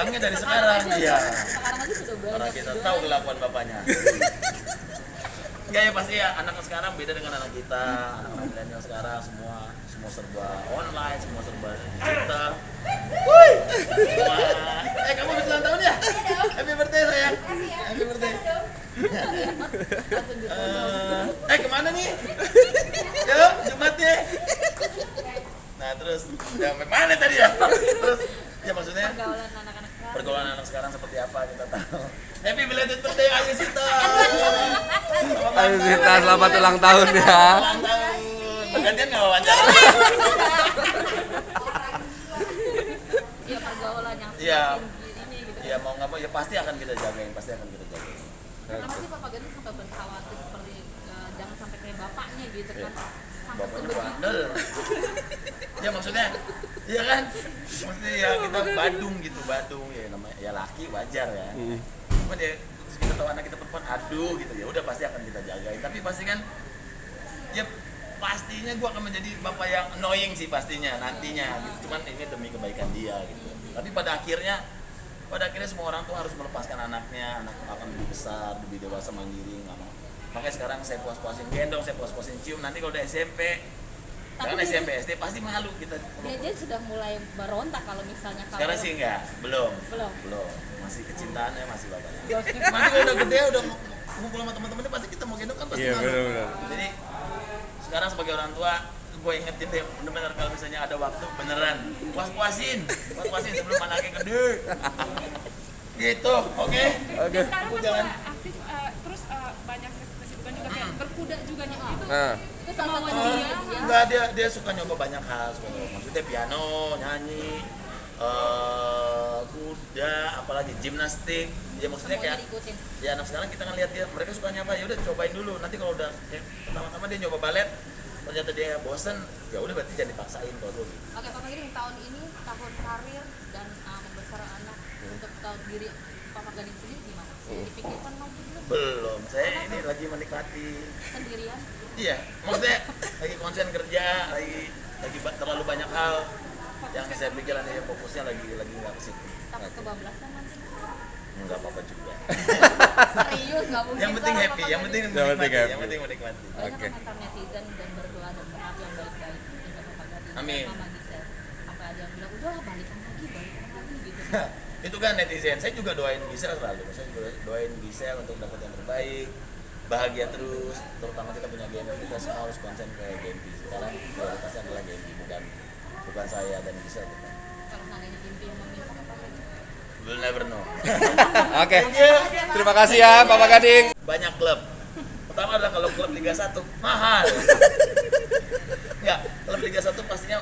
megangnya dari sekarang. Iya. Sekarang aja sudah banyak. Karena kita tahu kelakuan bapaknya. Enggak ya pasti ya anak sekarang beda dengan anak kita. Anak milenial sekarang semua serba online, semua serba digital. Woi. Kamu habis ulang tahun ya? Happy birthday sayang. Happy birthday. Kemana nih? Yuk, Jumatnya. Nah terus, ya mana tadi ya? Terus, ya maksudnya pergaulan anak sekarang seperti apa kita tahu. Happy belated birthday Ayu Sita. Ayu Sita, selamat ulang tahun ya. Ulang tahun. Gantian nggak wawancara? Iya pergaulan yang Iya. ini gitu. Iya mau nggak mau ya pasti akan kita jagain, pasti akan kita jagain. Kenapa sih Papa Gani sampai berkhawatir seperti jangan sampai kayak bapaknya gitu kan? Sampai Bapaknya sebegitu. bandel. Ya maksudnya, iya kan? Maksudnya ya kita Badung gitu, Badung ya namanya ya laki wajar ya. Cuman ya terus kita tahu anak kita perempuan aduh gitu ya udah pasti akan kita jagain. Tapi pasti kan ya pastinya gua akan menjadi bapak yang annoying sih pastinya nantinya gitu. Cuman ini demi kebaikan dia gitu. Tapi pada akhirnya semua orang tuh harus melepaskan anaknya, anak akan lebih besar, lebih dewasa, mandiri, nggak mau. Makanya sekarang saya puas-puasin gendong, saya puas-puasin cium. Nanti kalau udah SMP, jangan SMP, SD pasti malu kita. Dia sudah mulai berontak kalau misalnya Sekarang sih enggak, belum, masih kecintaannya masih bapaknya. Nanti kalau udah gede, udah ngumpul sama teman-temannya pasti kita mau gendong kan pasti Iya, malu. benar-benar. Jadi sekarang sebagai orang tua, gue ingetin deh bener-bener kalau misalnya ada waktu beneran puas-puasin sebelum anaknya gede. Gitu, oke? Dan sekarang kan Jangan. aktif terus banyak kesibukan juga kayak berkuda juga nih itu Nah, itu salah satu Kemauan dia. Enggak, dia suka nyoba banyak hal, maksudnya piano, nyanyi, kuda, apalagi gimnastik. Ya maksudnya Semuanya kayak diikutin. ya anak sekarang kita ngeliat dia mereka sukanya apa ya udah cobain dulu. Nanti kalau udah pertama-tama dia nyoba balet ternyata dia bosen ya udah berarti jangan dipaksain kalau gue gitu. Oke, Papa Gani tahun ini tahun karir dan membesar anak untuk tahun diri Papa Gani sendiri gimana? Dipikirkan lagi Belum, saya ini lagi menikmati. sendirian? Iya, maksudnya lagi konsen kerja, lagi terlalu banyak hal yang saya pikir ya fokusnya lagi nggak ke situ. Takut kebablasan nanti? Nggak apa-apa juga. Serius nggak mungkin. Yang penting Sarah, happy, Papa yang Gani. penting Yang penting menikmati, happy. yang penting menikmati. Banyak Oke. komentar netizen dan berdoa dan berharap yang baik-baik untuk Papa Gani. Amin. Mama Gisel. Sampai ada yang bilang udahlah balikan lagi gitu. Itu kan netizen, saya juga doain Gisel selalu. Saya juga doain Gisel untuk dapat yang terbaik, bahagia terus. Terutama kita punya Genpi, kita semua harus konsen ke Genpi. Sekarang prioritasnya adalah Genpi, bukan saya dan Gisel. Kalau seandainya Genpi meminta Papa Gani. We'll never know. oke. Terima kasih ya, Bapak Gading. Banyak klub. Pertama adalah kalau klub Liga 1 mahal. Ya, klub Liga 1 pastinya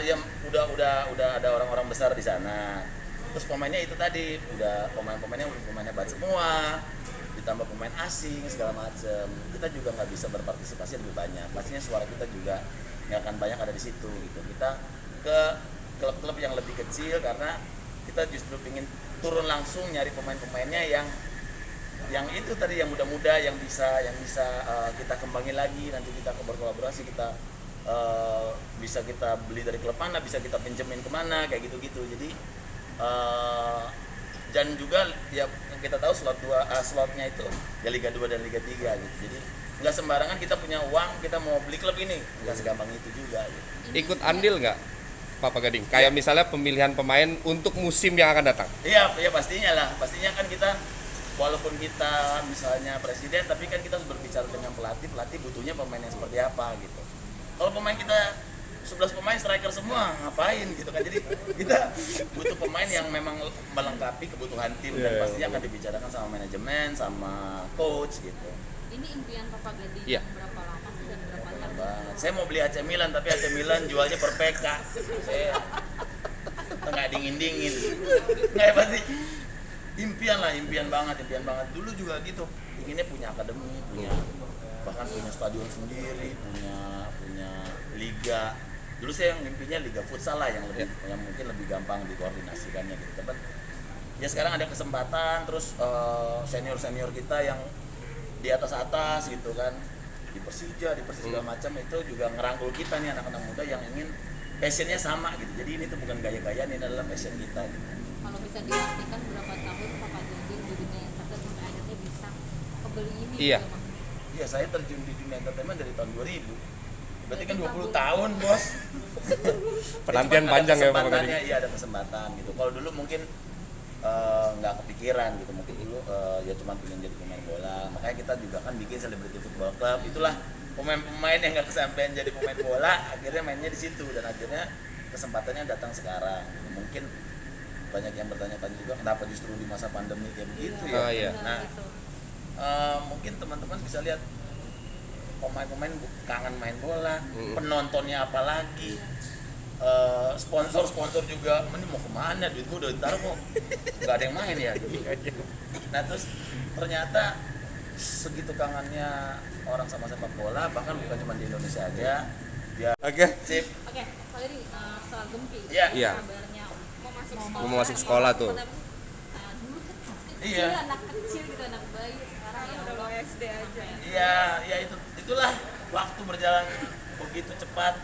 yang udah ada orang-orang besar di sana. Terus pemainnya itu tadi udah pemainnya hebat semua. Ditambah pemain asing segala macam. Kita juga nggak bisa berpartisipasi lebih banyak. Pastinya suara kita juga nggak akan banyak ada di situ gitu. Kita ke klub-klub yang lebih kecil karena kita justru ingin turun langsung nyari pemain-pemainnya yang itu tadi yang muda-muda yang bisa kita kembangin lagi, nanti kita berkolaborasi, kita bisa kita beli dari klub mana, bisa kita pinjemin kemana kayak gitu-gitu. Jadi dan juga ya kita tahu slotnya itu ya Liga 2 dan Liga 3 gitu. Jadi nggak sembarangan kita punya uang kita mau beli klub ini, nggak segampang itu juga gitu. Ikut andil nggak, Papa Gading? Kayak misalnya pemilihan pemain untuk musim yang akan datang. Iya pastinya lah. Pastinya kan kita walaupun kita misalnya presiden, tapi kan kita harus berbicara dengan pelatih butuhnya pemain yang seperti apa gitu. Kalau pemain kita 11 pemain striker semua, ngapain gitu kan. Jadi kita butuh pemain yang memang melengkapi kebutuhan tim dan pastinya akan dibicarakan sama manajemen, sama coach gitu. Ini impian Papa Gani Iya. berapa lama sih dan berapa tahun? Banget. Saya mau beli AC Milan tapi AC Milan jualnya per PK. Saya nggak dingin. Nggak pasti. Impian banget. Dulu juga gitu. Inginnya punya akademi, bahkan punya stadion sendiri, punya liga. Dulu saya yang mimpinya liga futsal lah yang mungkin lebih gampang dikoordinasikannya gitu. Tapi ya sekarang ada kesempatan terus senior kita yang di atas gitu kan, di Persija segala macam itu juga ngerangkul kita nih anak-anak muda yang ingin passionnya sama gitu. Jadi ini tuh bukan gaya-gaya, ini adalah passion kita gitu. Kalau bisa diartikan berapa tahun Papa Gading di dunia entertain sampai akhirnya bisa kebeli ini Iya. gitu, Bang? Iya, saya terjun di dunia entertainment dari tahun 2000. Berarti kan Berarti 20 tahun, Bos. Penantian Cuma panjang ada ya Papa kesempatannya, Gading. iya ada kesempatan gitu. Kalau dulu mungkin nggak kepikiran gitu, mungkin dulu ya cuma pengen jadi pemain bola. Makanya kita juga kan bikin Celebrity Football Club. Itulah pemain-pemain yang nggak kesampaian jadi pemain bola, akhirnya mainnya di situ dan akhirnya kesempatannya datang sekarang. Mungkin banyak yang bertanya-tanya juga kenapa justru di masa pandemi kayak begitu ya. Oh, iya. Nah, Gitu. mungkin teman-teman bisa lihat pemain-pemain kangen main bola, penontonnya apalagi, sponsor juga, ini mau kemana duit gue udah ditaruh kok nggak ada yang main ya gitu. Nah terus ternyata segitu kangennya orang sama sepak bola, bahkan bukan cuma di Indonesia aja. Ya Oke. sip. Oke, Pak Gading, soal Gempi, Iya. Iya. kabarnya Mau masuk sekolah tuh. Dulu kan kecil, Iya. anak kecil gitu, anak bayi, sekarang ya udah Allah. mau SD aja. Iya, ya itulah waktu berjalan begitu cepat.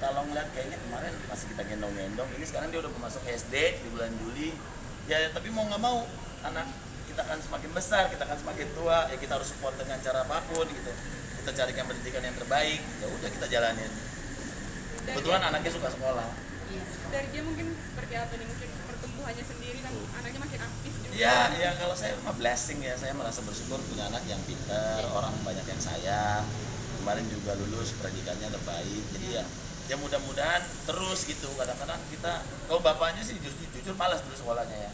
Kalau ngeliat kayaknya kemarin masih kita gendong-gendong, ini sekarang dia udah masuk SD di bulan Juli. Ya tapi mau nggak mau anak kita akan semakin besar, kita akan semakin tua, ya kita harus support dengan cara apapun gitu. Kita carikan pendidikan yang terbaik, ya udah kita jalanin. Kebetulan anaknya suka sekolah. Iya. Dari dia mungkin seperti apa nih, mungkin pertumbuhannya sendiri kan anaknya makin aktif juga. Iya, ya kalau saya mah blessing ya, saya merasa bersyukur punya anak yang pintar, orang banyak yang sayang. Kemarin juga lulus, pendidikannya terbaik. Jadi ya mudah-mudahan terus gitu. Kadang-kadang kita, kalau bapaknya sih jujur malas terus sekolahnya ya.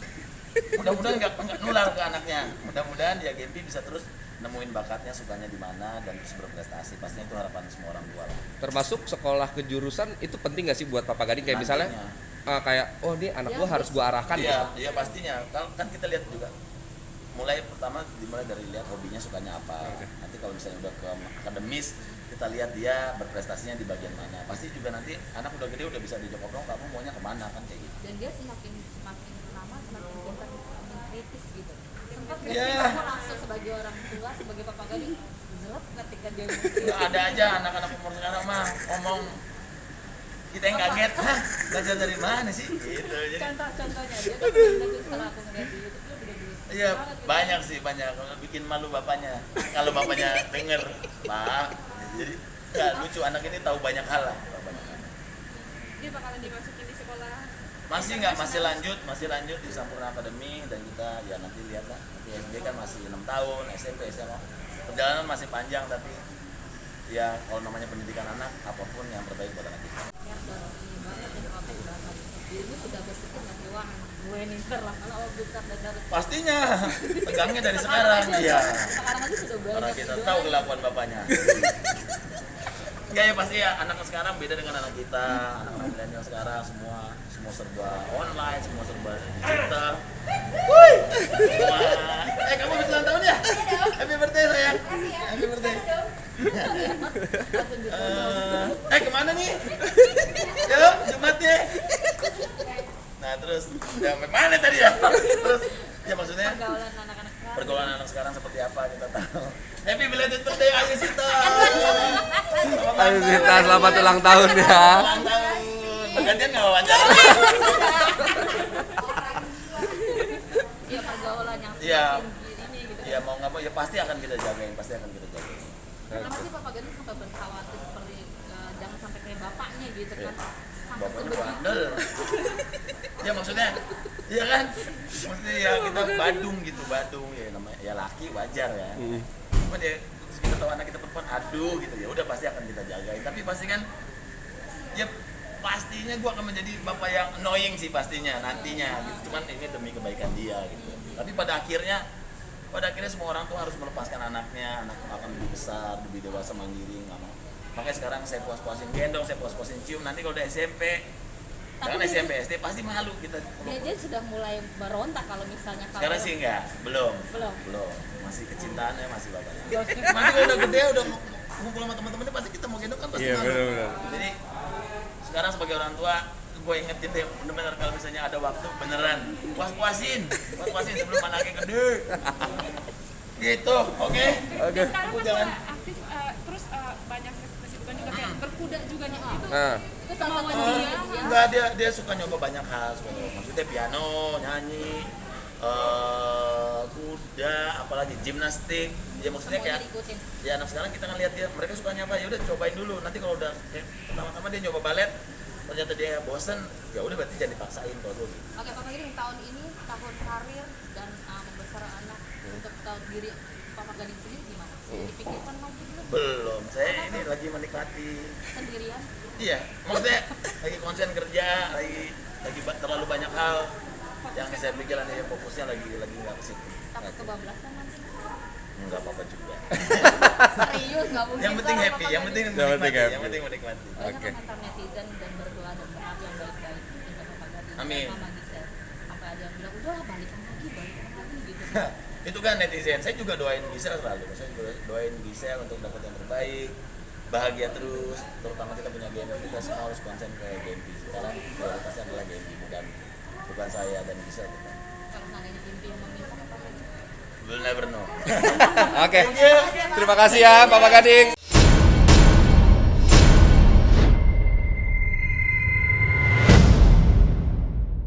Mudah-mudahan nggak nular ke anaknya. Mudah-mudahan ya Gempi bisa terus nemuin bakatnya, sukanya di mana dan terus berprestasi. Pastinya itu harapan semua orang tua lah. Termasuk sekolah kejurusan itu penting nggak sih buat Papa Gading, kayak misalnya Nantinya. kayak oh ini anak gua harus gua arahkan Iya, gitu. iya pastinya. Kan kita lihat juga. Mulai pertama dimulai dari lihat hobinya sukanya apa. Nanti kalau misalnya udah ke akademis, kita lihat dia berprestasinya di bagian mana. Pasti juga nanti anak udah gede udah bisa diajak ngobrol, kamu maunya kemana kan kayak gitu. Dan dia semakin lama semakin pintar, semakin kritis gitu. Sempat Iya. kamu langsung sebagai orang tua, sebagai Papa Gading, zelap ketika dia Nggak ada aja anak-anak umur sekarang mah ngomong kita yang kaget, hah belajar dari mana sih? Gitu. Jadi, contohnya dia kan benar-benar setelah aku ngeliat di YouTube dia benar-benar iya banget gitu. banyak sih banyak. Bikin malu bapaknya. Kalau bapaknya denger, Pak. Jadi ya lucu anak ini tahu banyak hal lah. Tahu banyak hal. Dia bakalan dimasukin di sekolah. Masih lanjut di Sampurna Academy dan kita ya nanti lihat lah. Nanti SD kan masih 6 tahun, SMP, SMA. Perjalanan masih panjang tapi ya kalau namanya pendidikan anak apapun yang terbaik buat anak kita. Ya dan ini banget ya Papa udah ini sudah berpikir nggak sih, wah gue ninter lah kalau besar dan dapat Pastinya tegangnya dari sekarang ya. sekarang aja sudah banyak Karena kita idola. tahu kelakuan bapaknya. Enggak ya pasti ya anak sekarang beda dengan anak kita. Anak-anak milenial sekarang semua serba online, semua serba digital. Woi. Kamu habis ulang tahun ya? Happy birthday sayang. Happy birthday. Langsung di Kemana nih? Yuk, Jumatnya. Nah terus, ya mana tadi ya? Terus, ya maksudnya pergaulan anak-anak sekarang. pergaulan anak sekarang seperti apa kita tahu. Happy belated birthday Ayu Sita. Ayo Sita, selamat ulang tahun ya. Ulang tahun. Gantian nggak wawancara? Iya pergaulan yang Iya. semakin ini gitu. Ya mau nggak mau ya pasti akan kita jagain, pasti akan kita jagain. Kenapa sih Papa Gading sampai berkhawatir seperti jangan sampai kayak bapaknya gitu kan? Iya. Sampai Bapaknya sebegitu. bandel. Ya maksudnya, iya kan? Maksudnya ya kita Badung gitu, Badung ya namanya ya laki wajar ya. Cuman ya terus kita tahu anak kita perempuan, aduh gitu ya udah pasti akan kita jagain. Tapi pasti kan, ya pastinya gua akan menjadi bapak yang annoying sih pastinya nantinya. Gitu. Cuman ini demi kebaikan dia gitu. Tapi pada akhirnya semua orang tuh harus melepaskan anaknya, anak akan lebih besar, lebih dewasa, mandiri, nggak mau. Makanya sekarang saya puas-puasin gendong, saya puas-puasin cium. Nanti kalau udah SMP, jangan dia- SMP, SD pasti malu kita. Dia sudah mulai berontak kalau misalnya Sekarang sih enggak, belum, Belum. masih kecintaannya masih bapaknya. Nanti kalau udah gede, udah ngumpul sama teman-temannya pasti kita mau gendong kan pasti Iya, malu. benar-benar. Jadi sekarang sebagai orang tua, gue ingetin deh bener-bener kalau misalnya ada waktu beneran puas-puasin sebelum anaknya gede. Gitu, oke? Oke. Sekarang Aku kan jangan. udah aktif, terus banyak kesibukan juga kayak berkuda juga nih. Itu Nah, Itu salah satu Kemauan dia. dia. Enggak, dia suka nyoba banyak hal, suka nyoba. Maksudnya piano, nyanyi, kuda, apalagi gimnastik. Ya maksudnya Semuanya kayak diikutin. ya anak sekarang kita ngeliat dia, mereka sukanya apa, ya udah cobain dulu. Nanti kalau udah kayak pertama-tama dia nyoba balet, ternyata dia bosen, ya udah berarti jangan dipaksain kalau gue gitu. Oke, Papa Gading, tahun ini tahun karir dan membesar anak untuk tahun diri Papa Gading sendiri gimana? Dipikirkan lagi belum? Belum, saya ini lagi menikmati. Sendirian? Iya, maksudnya lagi konsen kerja, lagi terlalu banyak hal yang saya pikiran ya fokusnya lagi nggak ke situ. Takut kebablasan nanti? Nggak apa-apa juga. Serius, nggak mungkin. Yang penting Sarah, happy, Papa yang penting Gading. Yang penting menikmati, happy. yang penting menikmati. Banyak Oke. komentar netizen dan berdoa dan berharap yang baik-baik untuk Papa Gading. Amin. Dan Mama Gisel. Sampai ada yang bilang, udahlah balikan lagi gitu. Itu kan netizen, saya juga doain Gisel selalu. Saya juga doain Gisel untuk dapat yang terbaik, bahagia terus. Terutama kita punya game, kita semua harus konsen ke game. Sekarang prioritasnya adalah game, bukan saya dan Gisel. Bukan. Kalau seandainya mimpi yang meminta Papa Gading. We'll never know. oke. Terima kasih ya Bapak Gading.